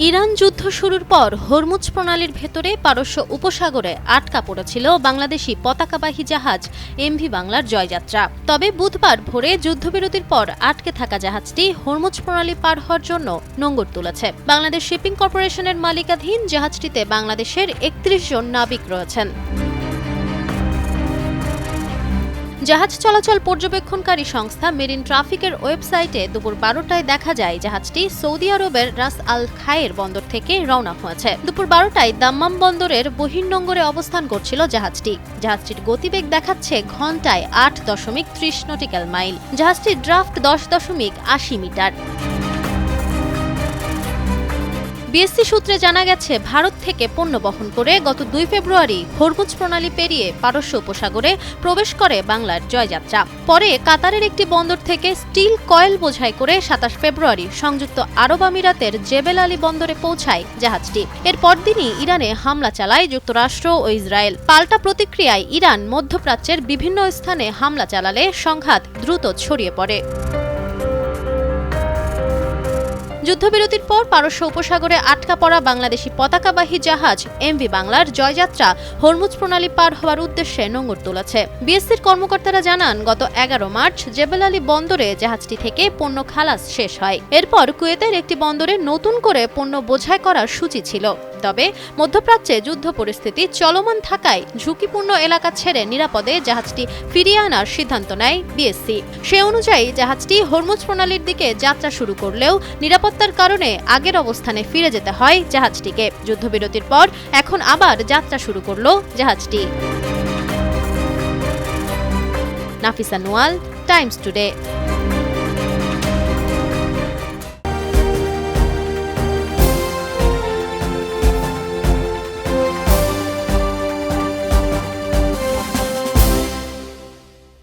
Iran যুদ্ধ শুরুর পর হরমুজ প্রণালীর ভেতরে পারস্য উপসাগরে আটকা পড়েছিল বাংলাদেশি পতাকাবাহী জাহাজ এমভি বাংলার জয়যাত্রা। তবে বুধবার ভোরে যুদ্ধবিরতির পর আটকে থাকা জাহাজটি হরমুজ প্রণালী পার হওয়ার জন্য নোঙর তুলেছে। বাংলাদেশ শিপিং কর্পোরেশনের মালিকাধীন জাহাজটিতে বাংলাদেশের ৩১ জন নাবিক রয়েছেন। জাহাজ চলাচল পর্যবেক্ষণকারী সংস্থা মেরিন ট্রাফিকের ওয়েবসাইটে দুপুর ১২টায় দেখা যায় জাহাজটি সৌদি আরবের রাস আল খায়ের বন্দর থেকে রওনা হয়েছে। দুপুর ১২টায় দাম্মাম বন্দরের বহির্নোঙরে অবস্থান করছিল জাহাজটির গতিবেগ দেখাচ্ছে ঘন্টায় ৮.৩০ নটিক্যাল মাইল। জাহাজটির ড্রাফট ১০.৮০ মিটার। বিএসসি সূত্রে জানা গেছে, ভারত থেকে পণ্য বহন করে গত ২ ফেব্রুয়ারি হরমুজ প্রণালী পেরিয়ে পারস্য উপসাগরে প্রবেশ করে বাংলার জয়যাত্রা। পরে কাতারের একটি বন্দর থেকে স্টিল কয়েল বোঝাই করে ২৭ ফেব্রুয়ারি সংযুক্ত আরব আমিরাতের জেবেল আলী বন্দরে পৌঁছায় জাহাজটি। এর পরদিনই ইরানে হামলা চালায় যুক্তরাষ্ট্র ও ইসরায়েল। পাল্টা প্রতিক্রিয়ায় ইরান মধ্যপ্রাচ্যের বিভিন্ন স্থানে হামলা চালালে সংঘাত দ্রুত ছড়িয়ে পড়ে। যুদ্ধবিরতির পর পারস্য উপসাগরে আটকা পড়া বাংলাদেশি পতাকাবাহী জাহাজ এমভি বাংলার জয়যাত্রা হরমুজ প্রণালী পার হওয়ার উদ্দেশ্যে নোঙর তুলেছে। বিএসসির কর্মকর্তারা জানান, গত ১১ মার্চ জেবেল আলী বন্দরে জাহাজটি থেকে পণ্য খালাস শেষ হয়। এরপর কুয়েতের একটি বন্দরে নতুন করে পণ্য বোঝাই করার সূচি ছিল। তবে মধ্যপ্রাচ্যে যুদ্ধ পরিস্থিতি চলমান থাকায় ঝুঁকিপূর্ণ এলাকা ছেড়ে নিরাপদে জাহাজটি ফিরিয়ে আনার সিদ্ধান্ত নেয় বিএসসি। সে অনুযায়ী জাহাজটি হরমুজ প্রণালীর দিকে যাত্রা শুরু করলেও নিরাপত্তার কারণে আগের অবস্থানে ফিরে যেতে হয় জাহাজটিকে। যুদ্ধবিরতির পর এখন আবার যাত্রা শুরু করল জাহাজটি। Nafisa Noyal, Times today.